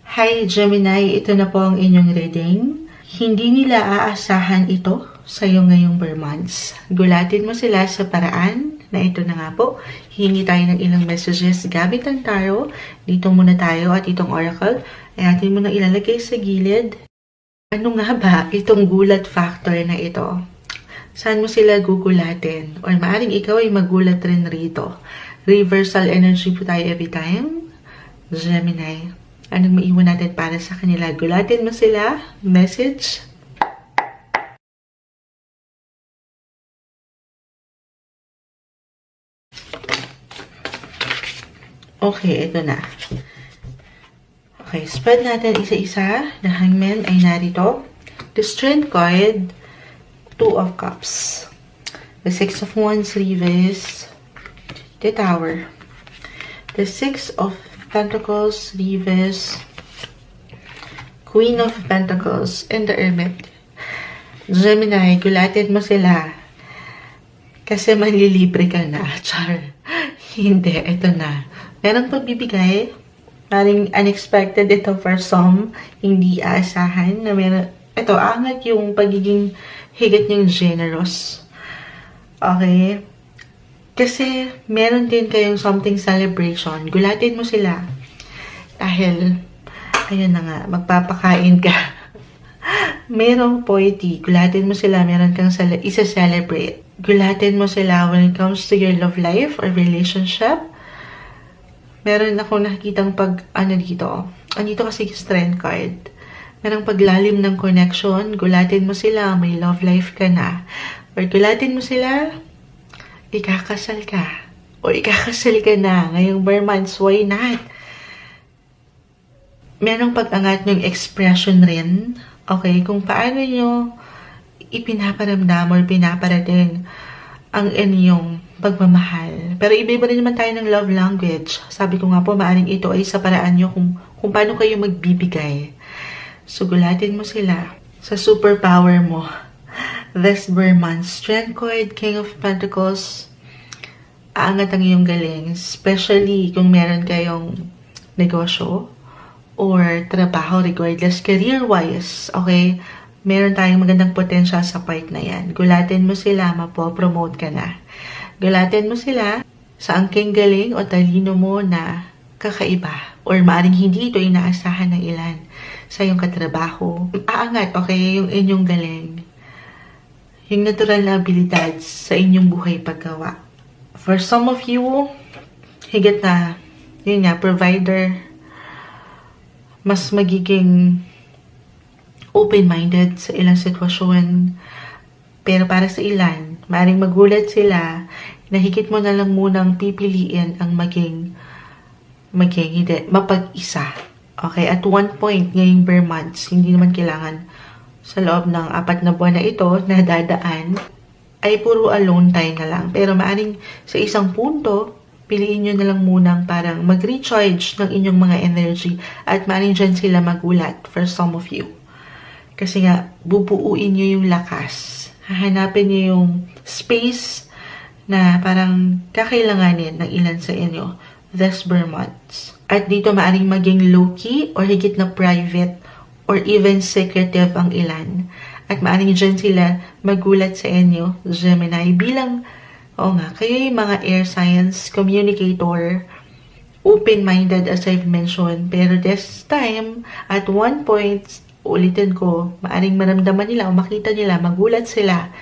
Hi Gemini, ito na po ang inyong reading. Hindi nila aasahan ito sa iyo ngayong bare months. Gulatin mo sila sa paraan na ito na nga po. Hingi tayo ng ilang messages gamit ang tarot. Dito muna tayo at itong oracle ay atin muna ilalagay sa gilid. Ano nga ba itong gulat factor na ito? Saan mo sila gugulatin? Or maaring ikaw ay magulat rin rito. Reversal energy po tayo every time. Gemini. Anong maiwan natin para sa kanila? Gulatin mo sila. Message. Okay, ito na. Okay, spread natin isa-isa. The Hangman ay narito. The Strength card. Two of Cups. The Six of Wands reverse. The Tower. The Six of Pentacles, reverse, Queen of Pentacles, and the Hermit. Gemini, gulatin mo sila. Kasi manlilibre ka na. Char. Hindi, ito na. Merong pagbibigay. Maring unexpected ito for some. Hindi aasahan na meron. Ito, angat yung pagiging higit niyong generous. Okay? Kasi, meron din kayong something celebration. Gulatin mo sila. Dahil, ayun na nga, magpapakain ka. Merong poety. Gulatin mo sila. Meron kang isa-celebrate. Gulatin mo sila when it comes to your love life or relationship. Meron akong nakikitang dito. Andito kasi strength card. Merong paglalim ng connection. Gulatin mo sila. May love life ka na. Or gulatin mo sila. Ikakasal ka. O ikakasal ka na. Ngayong bare months, why not? Merong pag-angat yung expression rin. Okay, kung paano nyo ipinaparamdam or pinaparating ang inyong pagmamahal. Pero iba-iba rin naman tayo ng love language. Sabi ko nga po, maaring ito ay sa paraan nyo kung paano kayo magbibigay. So, gulatin mo sila sa superpower mo. This bare month, Strength card, King of Pentacles, aangat ang iyong galing, especially kung meron kayong negosyo or trabaho, regardless, career-wise, okay? Meron tayong magandang potential sa part na yan. Gulatin mo sila, mapopromote ka na. Gulatin mo sila sa angking galing o talino mo na kakaiba or maaring hindi ito inaasahan ng ilan sa iyong katrabaho. Aangat, okay, yung inyong galing. Yung natural na abilidad sa inyong buhay paggawa. For some of you, higit na, yun nga, provider, mas magiging open-minded sa ilang sitwasyon. Pero para sa ilan, maaaring magulat sila na higit mo na lang munang pipiliin ang maging hindi, mapag-isa. Okay, at one point, ngayong bare months, hindi naman kailangan sa loob ng 4 na buwan na ito na dadaan, ay puro alone time na lang. Pero maaring sa isang punto, piliin nyo na lang munang parang mag-recharge ng inyong mga energy at maaring dyan sila magulat for some of you. Kasi nga, bubuuin nyo yung lakas. Hahanapin nyo yung space na parang kakailanganin ng ilan sa inyo this bare months. At dito maaring maging low-key or higit na private or even secretive ang ilan. At maaring dyan sila magulat sa inyo, Gemini, bilang, kayo yung mga air signs, communicator, open-minded as I've mentioned. Pero this time, at one point, ulitin ko, maaring maramdaman nila o makita nila, magulat sila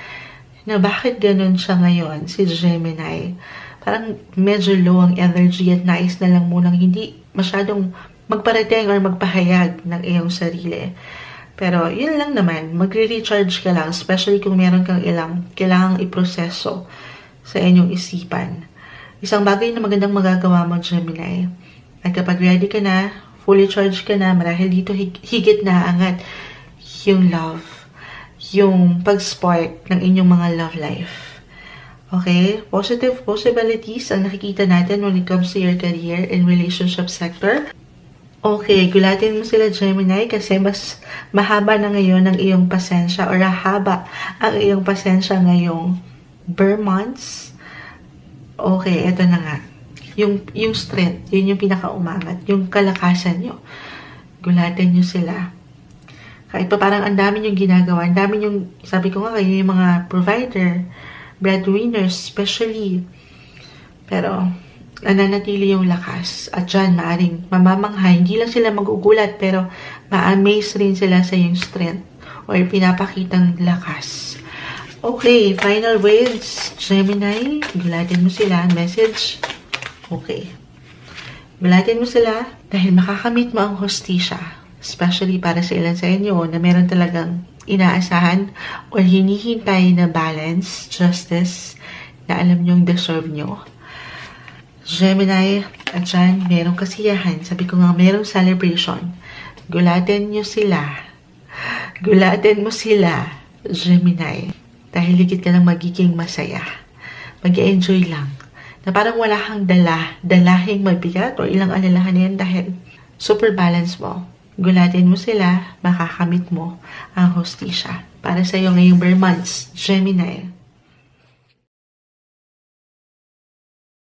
na bakit ganun siya ngayon, si Gemini. Parang medyo low ang energy at nais na lang munang hindi masyadong magparating or magpahayag ng iyong sarili. Pero, yun lang naman. Magre-recharge ka lang, especially kung meron kang ilang kailangang iproseso sa inyong isipan. Isang bagay na magandang magagawa mo, Gemini. At kapag ready ka na, fully charged ka na, marahil dito higit na angat yung love, yung pag-spark ng inyong mga love life. Okay? Positive possibilities ang nakikita natin when it comes to your career and relationship sector. Okay, gulatin mo sila, Gemini, kasi mas mahaba na ngayon ang iyong pasensya or haba ang iyong pasensya ngayong bare months. Okay, eto na nga. Yung strength, yun yung pinaka-umangat. Yung kalakasan nyo. Gulatin nyo sila. Kahit pa parang ang dami yung ginagawa, ang dami yung, sabi ko nga kayo yung mga provider, breadwinners especially. Pero, nananatili yung lakas. At dyan, maaring mamamangha. Hindi lang sila magugulat, pero ma-amaze rin sila sa yung strength or pinapakitang lakas. Okay, final words. Gemini, gulatin mo sila. Message. Okay. Gulatin mo sila dahil makakamit mo ang hustisya. Especially para sa ilan sa inyo na meron talagang inaasahan or hinihintay na balance, justice, na alam nyong deserve nyo. Gemini, at dyan, merong kasiyahan. Sabi ko nga, merong celebration. Gulatin nyo sila. Gulatin mo sila, Gemini. Dahil higit ka lang magiging masaya. Mag-enjoy lang. Na parang wala kang dalahing mabigat o ilang alalahan yan dahil super balance mo. Gulatin mo sila, makakamit mo ang hustisya. Para sa iyo ngayong bare months, Gemini.